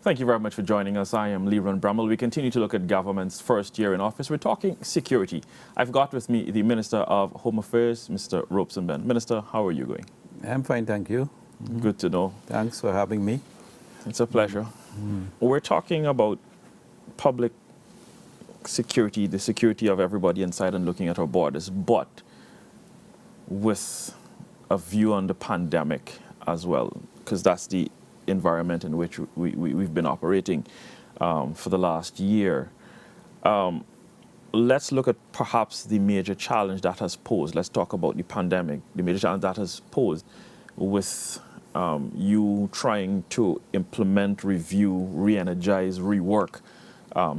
Thank you very much for joining us. I am Leron Brummel. We continue to look at government's first year in office. We're talking security. I've got with me the Minister of Home Affairs, Mr. Robeson Benn. Minister, how are you going? I'm fine, thank you. Good to know. Thanks for having me. It's a pleasure. We're talking about public security, the security of everybody inside and looking at our borders, but with a view on the pandemic as well, because that's the environment in which we've been operating for the last year. Let's look at perhaps the major challenge that has posed. Let's talk about the pandemic, the major challenge that has posed with you trying to implement, review, re-energize, rework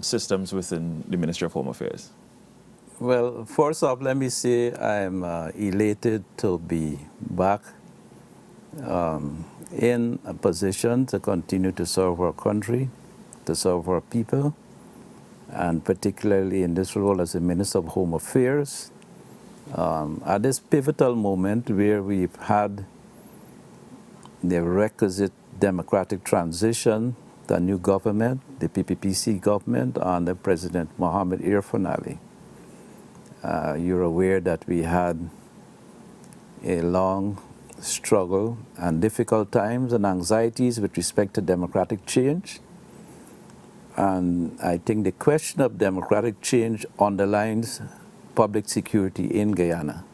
systems within the Ministry of Home Affairs. Well, first off, let me say I'm elated to be back in a position to continue to serve our country, to serve our people, and particularly in this role as the Minister of Home Affairs. At this pivotal moment where we've had the requisite democratic transition, the new government, the PPPC government under President Mohamed Irfan Ali. You're aware that we had a long struggle and difficult times and anxieties with respect to democratic change. And I think the question of democratic change underlines public security in Guyana.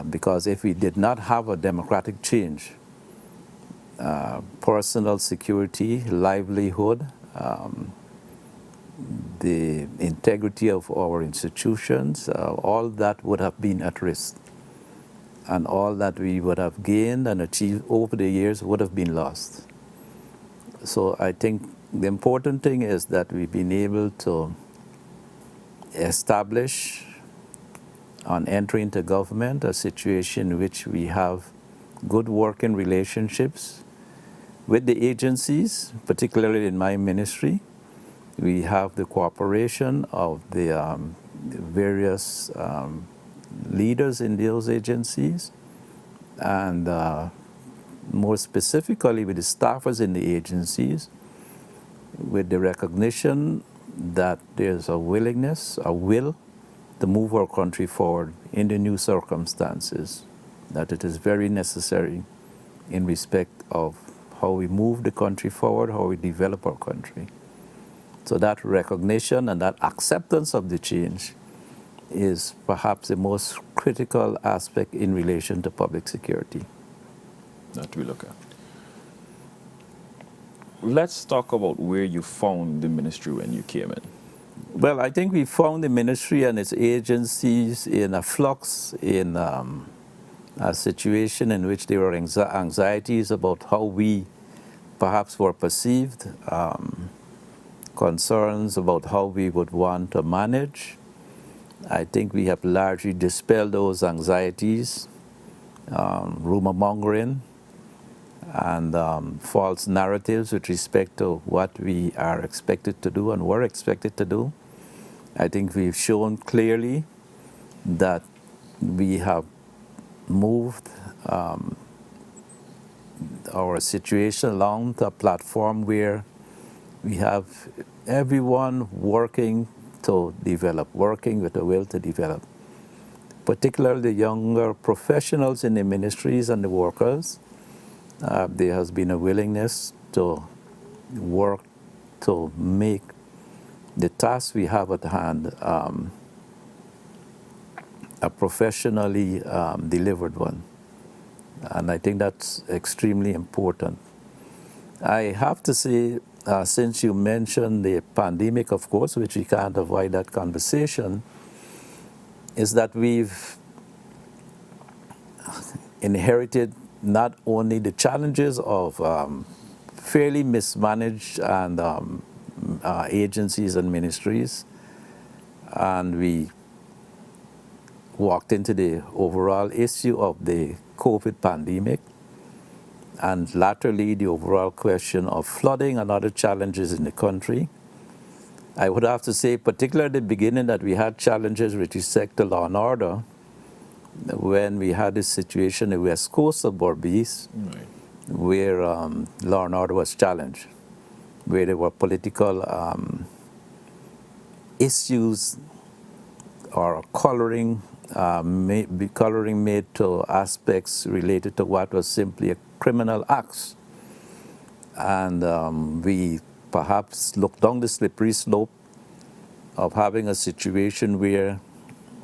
Because if we did not have a democratic change, personal security, livelihood, the integrity of our institutions, all that would have been at risk. And all that we would have gained and achieved over the years would have been lost. So I think the important thing is that we've been able to establish, on entering into government, a situation in which we have good working relationships with the agencies, particularly in my ministry. We have the cooperation of the various leaders in those agencies, and more specifically with the staffers in the agencies, with the recognition that there's a willingness, a will to move our country forward in the new circumstances, that it is very necessary in respect of how we move the country forward, how we develop our country. So that recognition and that acceptance of the change is perhaps the most critical aspect in relation to public security. That we look at. Let's talk about where you found the ministry when you came in. Well, I think we found the ministry and its agencies in a flux, in a situation in which there were anxieties about how we perhaps were perceived, concerns about how we would want to manage. I think we have largely dispelled those anxieties, rumor mongering, and false narratives with respect to what we are expected to do and were expected to do. I think we've shown clearly that we have moved our situation along to a platform where we have everyone working to develop, working with a will to develop, particularly the younger professionals in the ministries and the workers. There has been a willingness to work to make the task we have at hand a professionally delivered one. And I think that's extremely important. I have to say, since you mentioned the pandemic, of course, which we can't avoid that conversation, is that we've inherited not only the challenges of fairly mismanaged and agencies and ministries, and we walked into the overall issue of the COVID pandemic, and latterly the overall question of flooding and other challenges in the country. I would have to say, particularly at the beginning, that we had challenges with respect to law and order when we had this situation in the west coast of Berbice, right, where law and order was challenged. where there were political issues or coloring, coloring made to aspects related to what was simply a criminal acts. And we perhaps looked down the slippery slope of having a situation where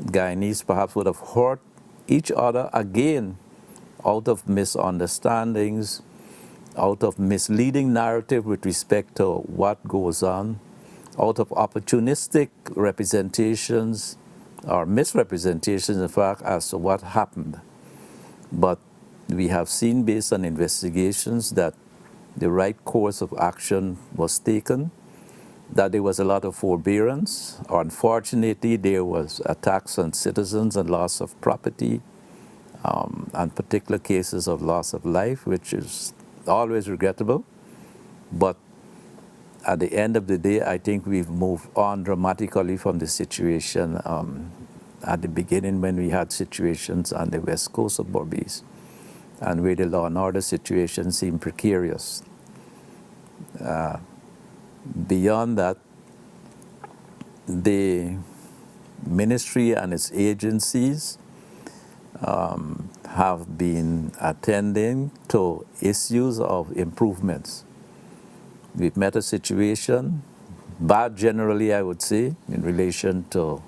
Guyanese perhaps would have hurt each other again out of misunderstandings, out of misleading narrative with respect to what goes on, out of opportunistic representations or misrepresentations, in fact, as to what happened. But we have seen, based on investigations, that the right course of action was taken, that there was a lot of forbearance. Unfortunately, there was attacks on citizens and loss of property, and particular cases of loss of life, which is always regrettable. But at the end of the day, I think we've moved on dramatically from the situation at the beginning, when we had situations on the west coast of Berbice and where the law and order situation seemed precarious. Beyond that, the ministry and its agencies have been attending to issues of improvements. We've met a situation, bad generally, I would say, in relation to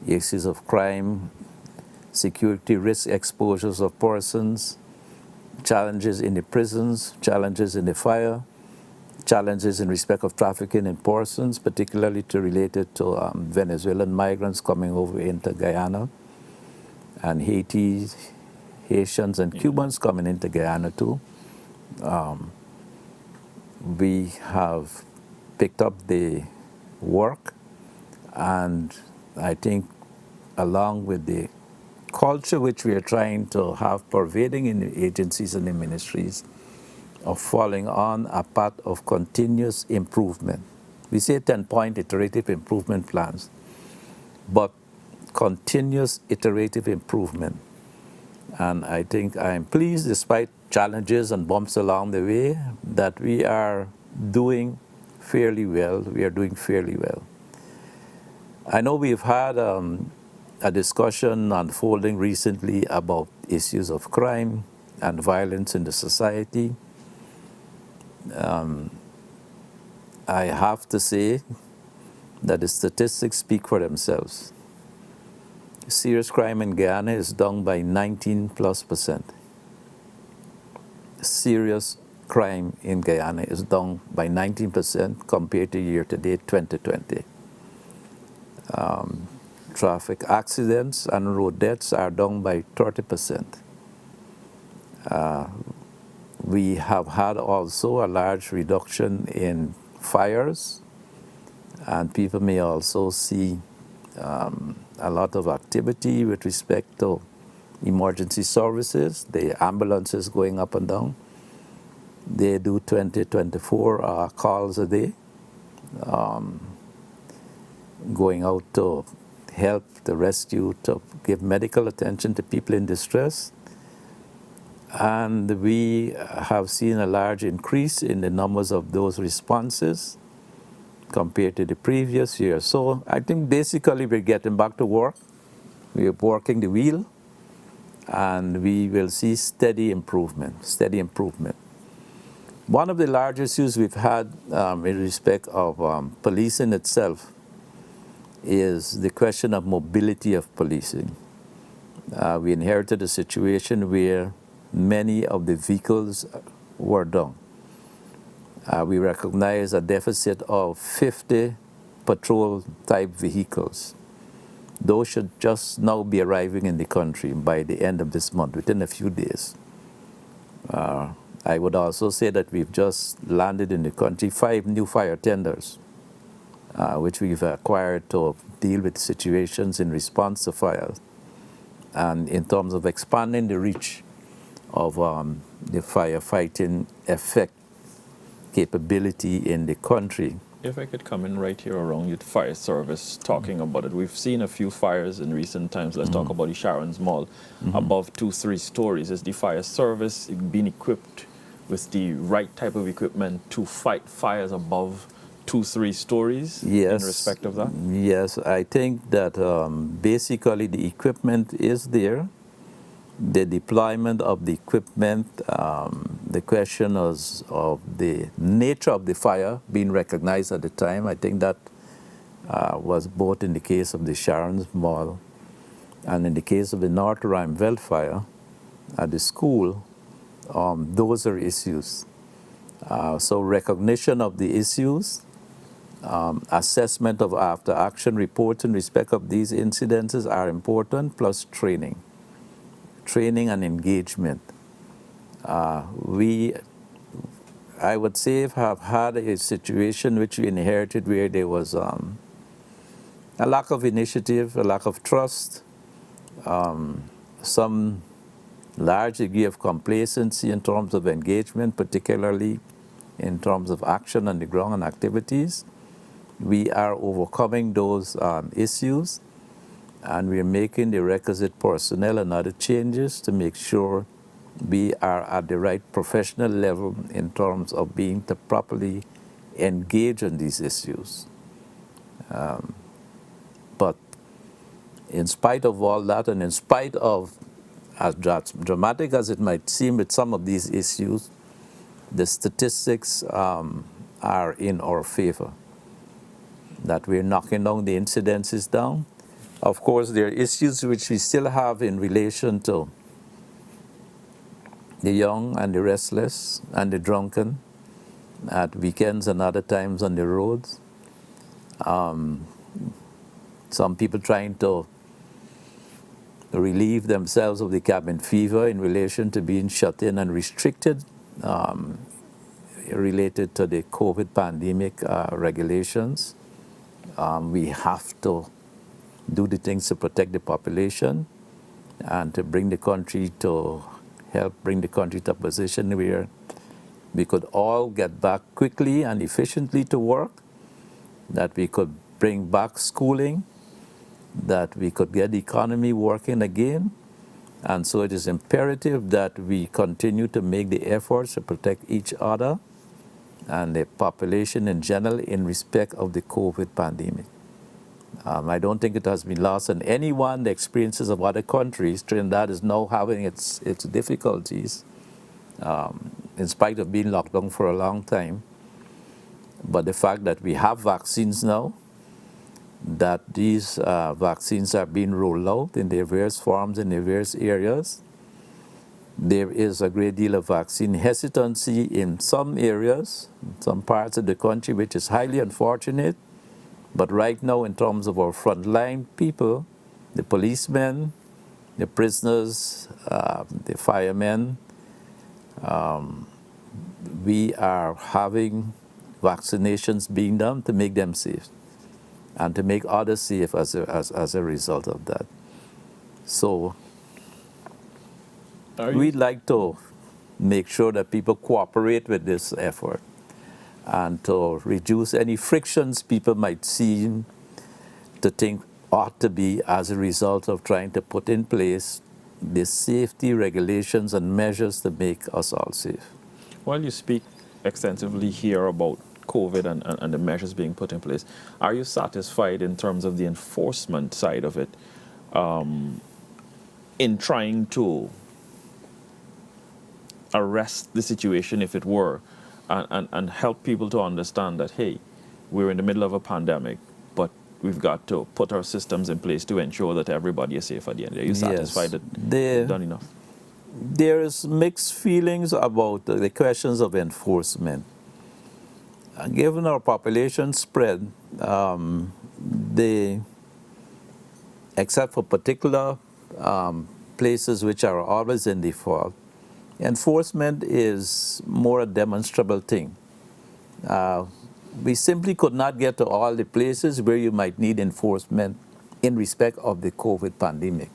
issues of crime, security risk exposures of persons, challenges in the prisons, challenges in the fire, challenges in respect of trafficking in persons, particularly related to Venezuelan migrants coming over into Guyana, and Haitians and Cubans coming into Guyana too. We have picked up the work, and I think along with the culture which we are trying to have pervading in the agencies and the ministries, of falling on a path of continuous improvement. We say 10-point iterative improvement plans, but continuous iterative improvement. And I think I am pleased, despite challenges and bumps along the way, that we are doing fairly well. We are doing fairly well. I know we've had a discussion unfolding recently about issues of crime and violence in the society. I have to say that the statistics speak for themselves. Serious crime in Guyana is down by 19+%. Serious crime in Guyana is down by 19% compared to year-to-date 2020. Traffic accidents and road deaths are down by 30%. We have had also a large reduction in fires, and people may also see a lot of activity with respect to emergency services, the ambulances going up and down. They do 24 calls a day, going out to help, to rescue, to give medical attention to people in distress. And we have seen a large increase in the numbers of those responses compared to the previous year. So I think basically we're getting back to work. We are working the wheel, and we will see steady improvement, steady improvement. One of the largest issues we've had in respect of policing itself is the question of mobility of policing. We inherited a situation where many of the vehicles were down. We recognize a deficit of 50 patrol-type vehicles. Those should just now be arriving in the country by the end of this month, within a few days. I would also say that we've just landed in the country 5 new fire tenders, which we've acquired to deal with situations in response to fires, and in terms of expanding the reach of the firefighting effect capability in the country. If I could come in right here around your fire service, talking about it. We've seen a few fires in recent times. Let's talk about the Sharon's Mall, above 2-3 stories. Is the fire service being equipped with the right type of equipment to fight fires above 2-3 stories Yes. in respect of that? Yes, I think that basically the equipment is there. The deployment of the equipment, the question of the nature of the fire being recognized at the time, I think that was both in the case of the Sharon's Mall and in the case of the North Rhymeville fire at the school. Those are issues. So recognition of the issues, assessment of after action reports in respect of these incidences are important, plus training and engagement. I would say, have had a situation which we inherited where there was a lack of initiative, a lack of trust, some large degree of complacency in terms of engagement, particularly in terms of action on the ground and activities. We are overcoming those issues, and we're making the requisite personnel and other changes to make sure we are at the right professional level in terms of being to properly engage in these issues. But in spite of all that, and in spite of, as dramatic as it might seem with some of these issues, the statistics are in our favor, that we're knocking down the incidences down. Of course, there are issues which we still have in relation to the young and the restless and the drunken at weekends and other times on the roads. Some people trying to relieve themselves of the cabin fever in relation to being shut in and restricted related to the COVID pandemic regulations. We have to do the things to protect the population and to bring the country to help bring the country to a position where we could all get back quickly and efficiently to work, that we could bring back schooling, that we could get the economy working again. And so it is imperative that we continue to make the efforts to protect each other and the population in general in respect of the COVID pandemic. I don't think it has been lost on anyone, the experiences of other countries. Trinidad is now having its difficulties in spite of being locked down for a long time. But the fact that we have vaccines now, that these vaccines are being rolled out in their various forms in their various areas. There is a great deal of vaccine hesitancy in some areas, some parts of the country, which is highly unfortunate. But right now, in terms of our frontline people, the policemen, the prisoners, the firemen, we are having vaccinations being done to make them safe and to make others safe as a result of that. So we'd like to make sure that people cooperate with this effort and to reduce any frictions people might seem to think ought to be as a result of trying to put in place the safety regulations and measures to make us all safe. While you speak extensively here about COVID and the measures being put in place, are you satisfied in terms of the enforcement side of it in trying to arrest the situation, if it were, and help people to understand that, hey, we're in the middle of a pandemic, but we've got to put our systems in place to ensure that everybody is safe at the end? Are you satisfied that we've done enough? There is mixed feelings about the questions of enforcement. Given our population spread, except for particular places which are always in default, enforcement is more a demonstrable thing. We simply could not get to all the places where you might need enforcement in respect of the COVID pandemic.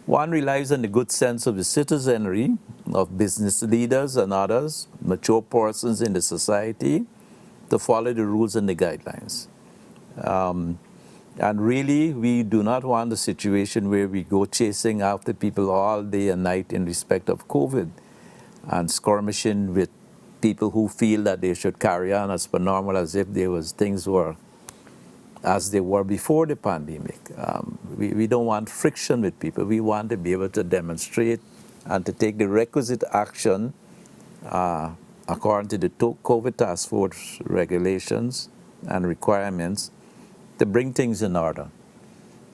One relies on the good sense of the citizenry, of business leaders and others, mature persons in the society, to follow the rules and the guidelines. And really, we do not want a situation where we go chasing after people all day and night in respect of COVID. and skirmishing with people who feel that they should carry on as per normal, as if things were as they were before the pandemic. We don't want friction with people. We want to be able to demonstrate and to take the requisite action according to the COVID task force regulations and requirements to bring things in order.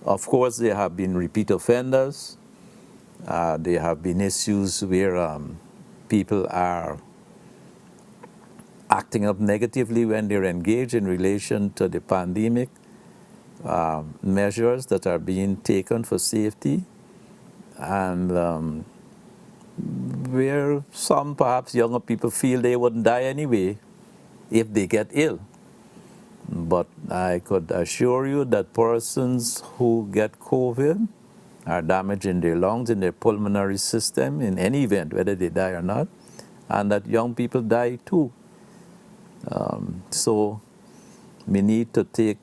Of course, there have been repeat offenders. There have been issues where people are acting up negatively when they're engaged in relation to the pandemic measures that are being taken for safety, and where some perhaps younger people feel they wouldn't die anyway if they get ill. But I could assure you that persons who get COVID are damaging their lungs, in their pulmonary system, in any event, whether they die or not, and that young people die too. So we need to take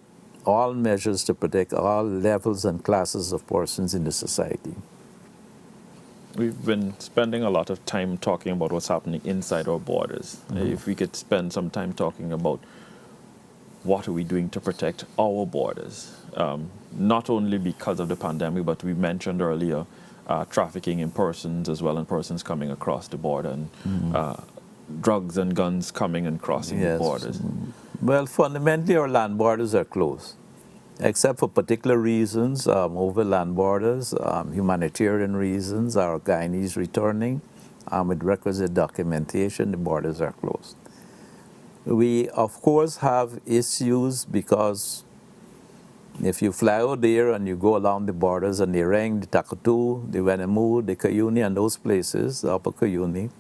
all measures to protect all levels and classes of persons in the society. We've been spending a lot of time talking about what's happening inside our borders. If we could spend some time talking about what are we doing to protect our borders, not only because of the pandemic, but we mentioned earlier trafficking in persons as well, and persons coming across the border, and drugs and guns coming and crossing the borders. Well, fundamentally, our land borders are closed, except for particular reasons, over land borders, humanitarian reasons, our Guyanese returning, with requisite documentation, the borders are closed. We, of course, have issues because if you fly out there and you go along the borders and the Reng, the Takatu, the Wenemu, the Cuyuni, and those places, the Upper Cuyuni,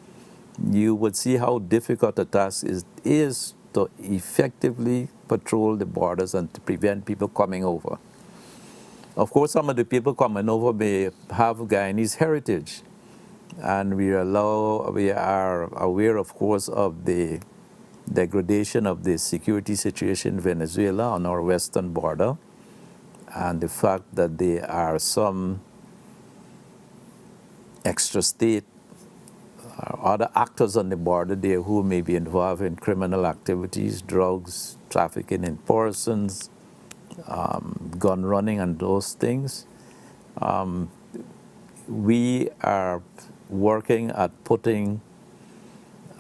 you would see how difficult the task is to effectively patrol the borders and to prevent people coming over. Of course, some of the people coming over may have Guyanese heritage, and we are aware, of course, of the degradation of the security situation in Venezuela on our western border, and the fact that there are some extra-state other actors on the border there who may be involved in criminal activities, drugs, trafficking in persons, gun running, and those things. We are working at putting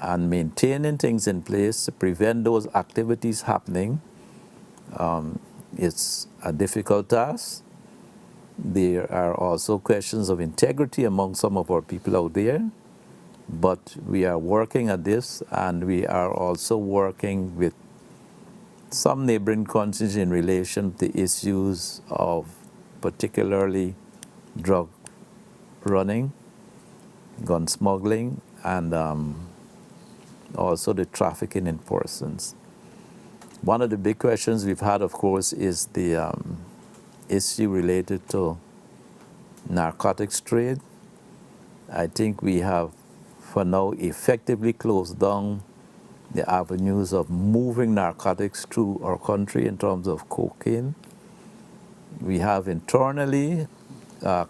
and maintaining things in place to prevent those activities happening. It's a difficult task. There are also questions of integrity among some of our people out there, but we are working at this, and we are also working with some neighboring countries in relation to issues of particularly drug running, gun smuggling, and also the trafficking in persons. One of the big questions we've had, of course, is the issue related to narcotics trade. I think we have, for now, effectively closed down the avenues of moving narcotics through our country in terms of cocaine. We have internally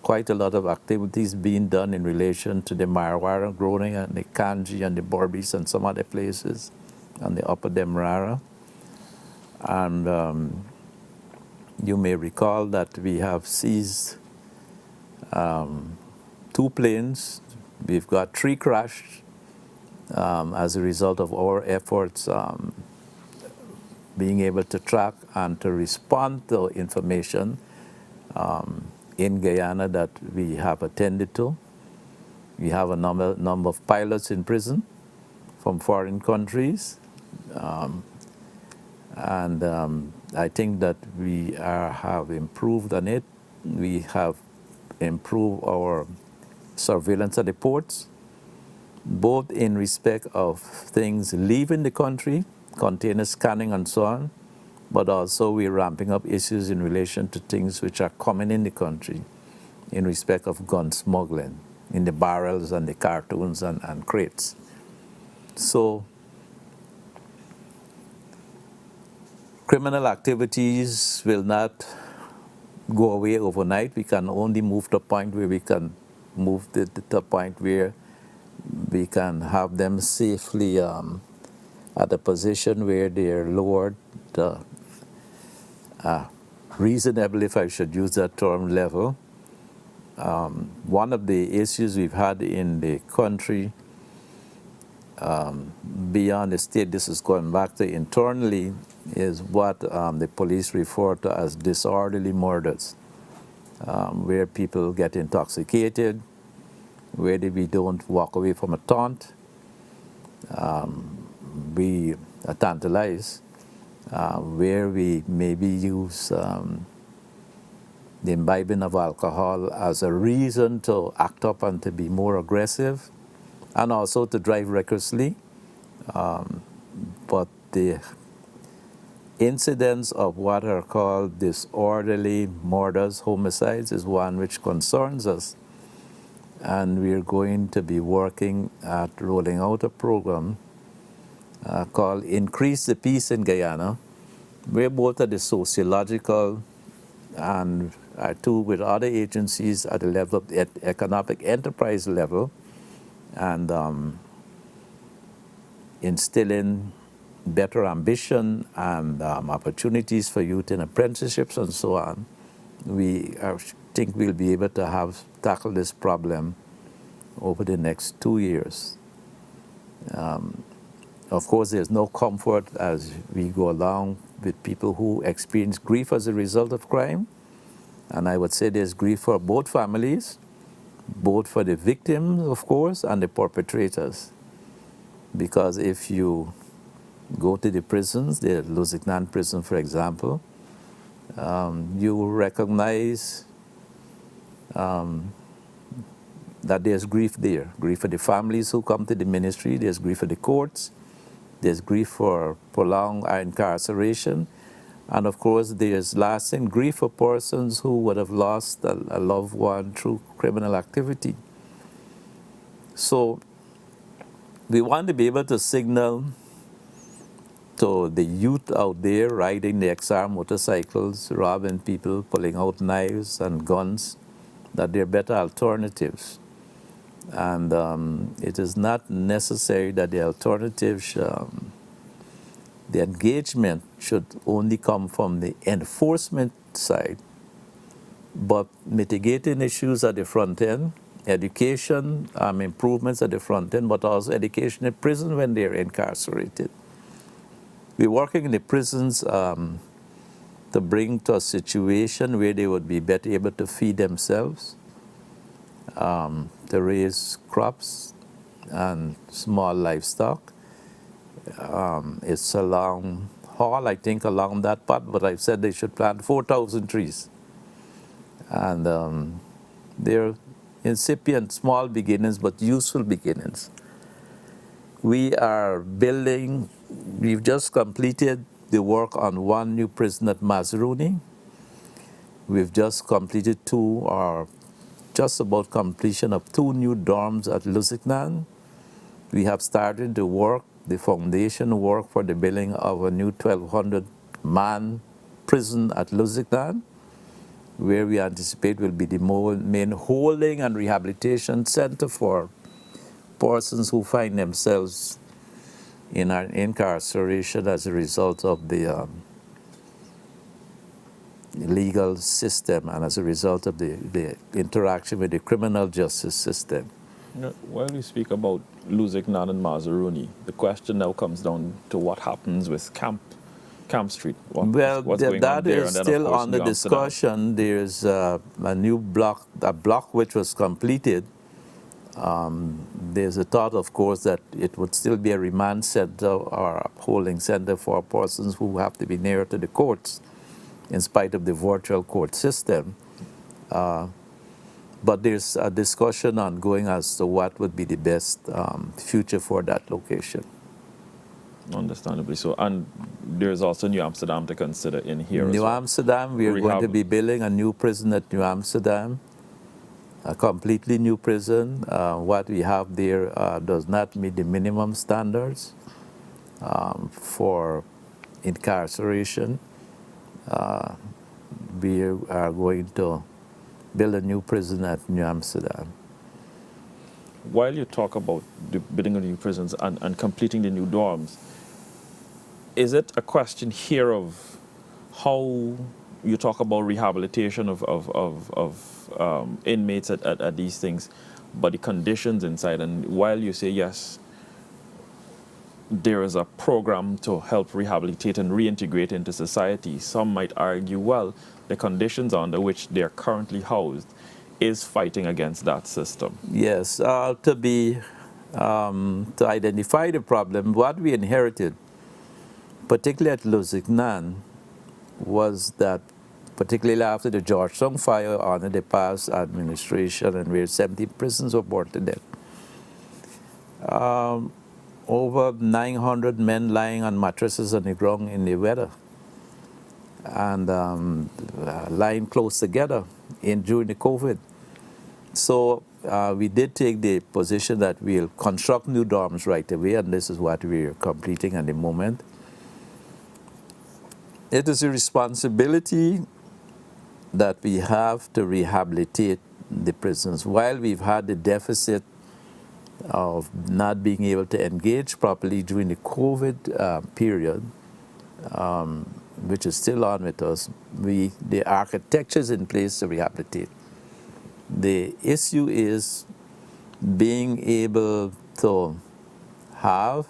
quite a lot of activities being done in relation to the marijuana growing and the 𝐎𝐍𝐄 and the Berbice and some other places on the upper Demerara. And you may recall that we have seized 2 planes. We've got 3 crashed as a result of our efforts being able to track and to respond to information in Guyana that we have attended to. We have a number of pilots in prison from foreign countries. And I think that we have improved on it. We have improved our surveillance at the ports, both in respect of things leaving the country, container scanning and so on, but also we're ramping up issues in relation to things which are coming in the country in respect of gun smuggling in the barrels and the cartons and crates. So criminal activities will not go away overnight. We can only move to a point where we can move to the point where we can have them safely at a position where they're lowered reasonable, if I should use that term, level. One of the issues we've had in the country beyond the state, this is going back to internally, is what the police refer to as disorderly murders, where people get intoxicated, where we don't walk away from a taunt, we tantalize, where we maybe use the imbibing of alcohol as a reason to act up and to be more aggressive, and also to drive recklessly. But the incidence of what are called disorderly murders, homicides, is one which concerns us. And we're going to be working at rolling out a program called Increase the Peace in Guyana, where both at the sociological and too with other agencies at the level of the economic enterprise level, and instilling better ambition and opportunities for youth in apprenticeships and so on. We think we'll be able to tackle this problem over the next 2 years. Of course, there's no comfort as we go along with people who experience grief as a result of crime. And I would say there's grief for both families, both for the victims, of course, and the perpetrators. Because if you go to the prisons, the Lusignan prison, for example, you will recognize that there's grief there. Grief for the families who come to the ministry, there's grief for the courts, there's grief for prolonged incarceration, and of course there's lasting grief for persons who would have lost a loved one through criminal activity. So we want to be able to signal to the youth out there riding the XR motorcycles, robbing people, pulling out knives and guns, that there are better alternatives. And it is not necessary that the alternatives, the engagement should only come from the enforcement side, but mitigating issues at the front end, education, improvements at the front end, but also education in prison when they're incarcerated. We're working in the prisons to bring to a situation where they would be better able to feed themselves, to raise crops and small livestock. It's a long haul, I think, along that path, but I've said they should plant 4,000 trees. And they're incipient, small beginnings, but useful beginnings. We are building, we've just completed the work on one new prison at Mazaruni. We've just completed just about completion of 2 new dorms at Lusignan. We have started the foundation work for the building of a new 1,200-man prison at Lusignan, where we anticipate will be the main holding and rehabilitation center for persons who find themselves in an incarceration as a result of the legal system and as a result of the interaction with the criminal justice system. While we speak about Lusignan and Mazaruni, the question now comes down to what happens with Camp Street. That is still under discussion. There's a new block, which was completed. There's a thought, of course, that it would still be a remand center or a holding center for persons who have to be nearer to the courts, in spite of the virtual court system. But there's a discussion ongoing as to what would be the best future for that location. Understandably so. And there's also New Amsterdam to consider in here. New Amsterdam, we are going to be building a new prison at New Amsterdam, a completely new prison. What we have there does not meet the minimum standards for incarceration. We are going to build a new prison at New Amsterdam. while you talk about the building of new prisons and completing the new dorms, is it a question here of how you talk about rehabilitation of inmates at these things, but the conditions inside? And while you say yes, there is a program to help rehabilitate and reintegrate into society, some might argue, well, the conditions under which they are currently housed is fighting against that system. Yes, to identify the problem, what we inherited, particularly at 𝐎𝐍𝐄 was that, particularly after the Georgetown fire under the past administration, and where 70 prisons were burned to death, over 900 men lying on mattresses on the ground in the weather, and lying close together during the COVID. So we did take the position that we'll construct new dorms right away, and this is what we're completing at the moment. It is a responsibility that we have to rehabilitate the prisons. While we've had the deficit of not being able to engage properly during the COVID period, which is still on with us, the architecture is in place to rehabilitate. The issue is being able to have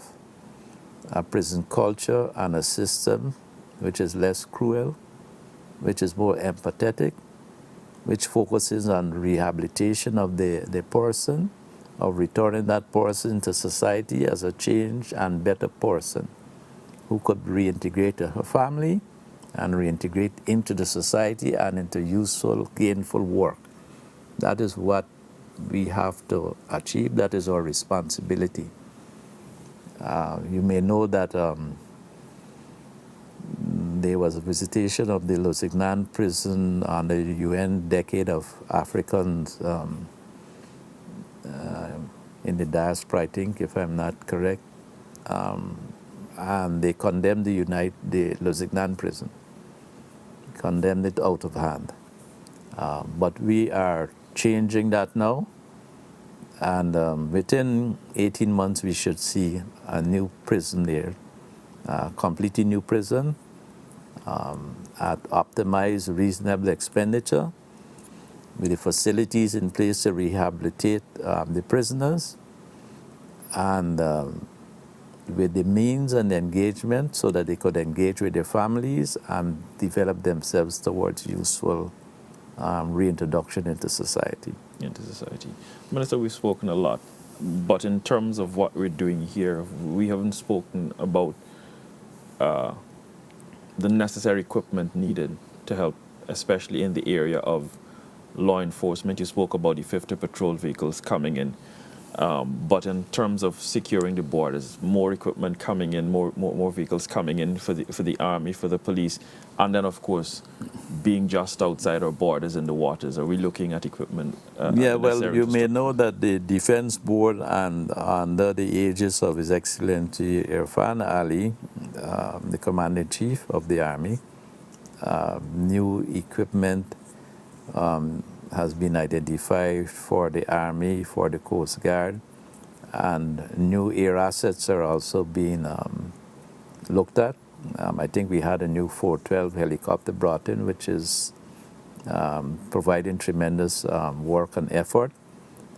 a prison culture and a system which is less cruel, which is more empathetic, which focuses on rehabilitation of the person, of returning that person to society as a changed and better person who could reintegrate to her family and reintegrate into the society and into useful, gainful work. That is what we have to achieve. That is our responsibility. You may know that there was a visitation of the 𝐎𝐍𝐄 prison under the UN Decade of Africans in the diaspora, I think, if I'm not correct. And they condemned the 𝐎𝐍𝐄 prison, condemned it out of hand. But we are changing that now, and within 18 months we should see a new prison there, completely new prison, at optimized, reasonable expenditure, with the facilities in place to rehabilitate the prisoners, and with the means and engagement so that they could engage with their families and develop themselves towards useful reintroduction into society. Minister, we've spoken a lot, but in terms of what we're doing here, we haven't spoken about the necessary equipment needed to help, especially in the area of law enforcement. You spoke about the 50 patrol vehicles coming in, but in terms of securing the borders, more equipment coming in, more vehicles coming in for the army, for the police, and then of course being just outside our borders in the waters. Are we looking at equipment? Yeah, well, you may know that the Defense Board, and under the aegis of His Excellency Irfan Ali, the Commander-in-Chief of the Army, new equipment has been identified for the Army, for the Coast Guard, and new air assets are also being looked at. I think we had a new 412 helicopter brought in, which is providing tremendous work and effort.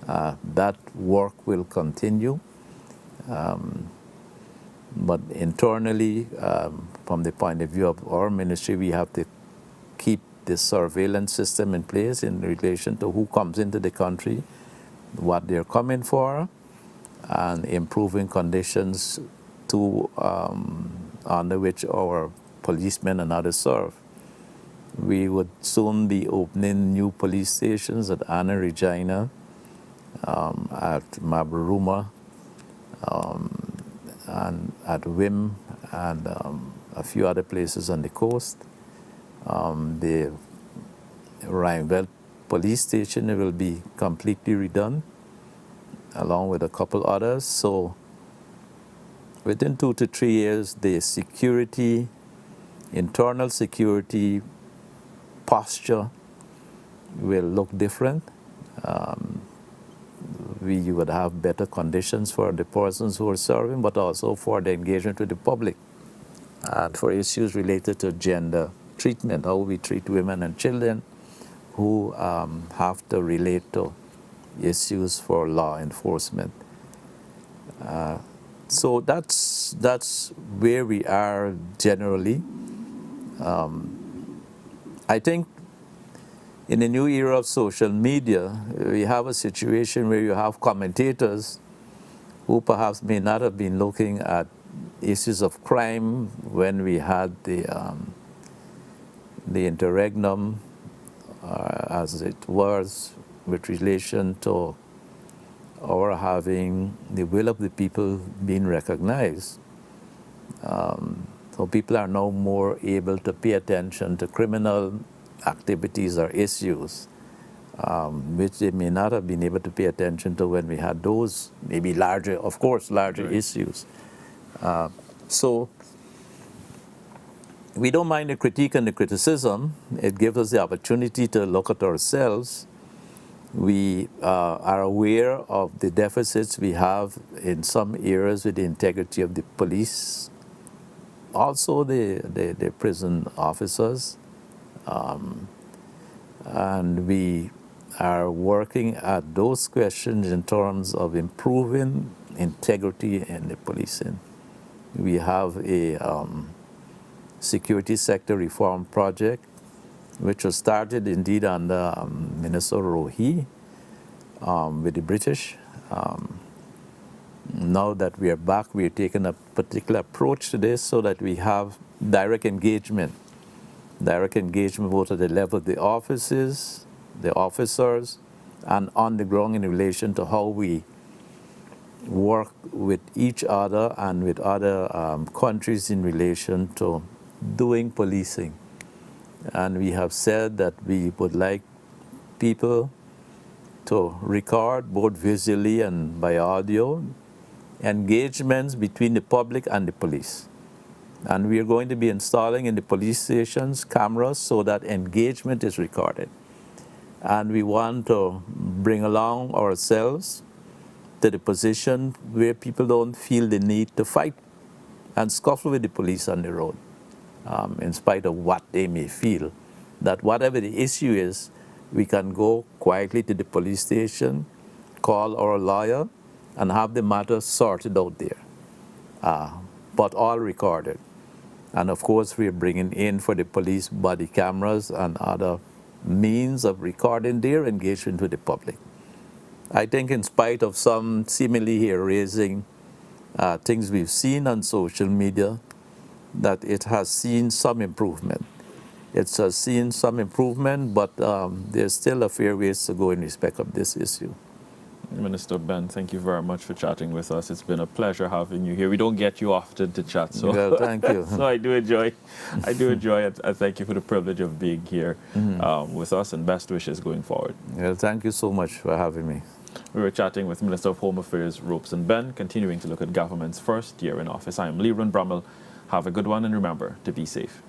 That work will continue. But internally, from the point of view of our ministry, we have to keep the surveillance system in place in relation to who comes into the country, what they're coming for, and improving conditions to under which our policemen and others serve. We would soon be opening new police stations at Anna Regina, at Mabruma, and at Wim, and a few other places on the coast. The Rhineville police station will be completely redone, along with a couple others. So within 2 to 3 years, the security, internal security posture will look different. we would have better conditions for the persons who are serving, but also for the engagement with the public, and for issues related to gender treatment, how we treat women and children who have to relate to issues for law enforcement. So that's where we are generally. I think in the new era of social media, we have a situation where you have commentators who perhaps may not have been looking at issues of crime when we had the interregnum, as it was, with relation to our having the will of the people being recognized. So people are now more able to pay attention to criminal activities or issues, which they may not have been able to pay attention to when we had those maybe larger, of course, larger issues. So we don't mind the critique and the criticism. It gives us the opportunity to look at ourselves. We are aware of the deficits we have in some areas with the integrity of the police, also the prison officers. And we are working at those questions in terms of improving integrity in the policing. We have a security sector reform project, which was started indeed under Minister Rohi with the British. Now that we are back, we are taking a particular approach to this so that we have direct engagement both at the level of the offices, the officers, and on the ground in relation to how we work with each other and with other countries in relation to doing policing. And we have said that we would like people to record, both visually and by audio, engagements between the public and the police. And we are going to be installing in the police stations cameras so that engagement is recorded. And we want to bring along ourselves to the position where people don't feel the need to fight and scuffle with the police on the road, in spite of what they may feel. That whatever the issue is, we can go quietly to the police station, call our lawyer, and have the matter sorted out there, but all recorded. And of course, we are bringing in for the police body cameras and other means of recording their engagement with the public. I think in spite of some seemingly hair-raising things we've seen on social media, that it has seen some improvement. It's seen some improvement, but there's still a fair ways to go in respect of this issue. Minister Benn, thank you very much for chatting with us. It's been a pleasure having you here. We don't get you often to chat, so well, thank you. So I do enjoy it. I thank you for the privilege of being here with us, and best wishes going forward. Well, thank you so much for having me. We were chatting with Minister of Home Affairs Robeson Benn, continuing to look at government's first year in office. I am Leron Brummel. Have a good one, and remember to be safe.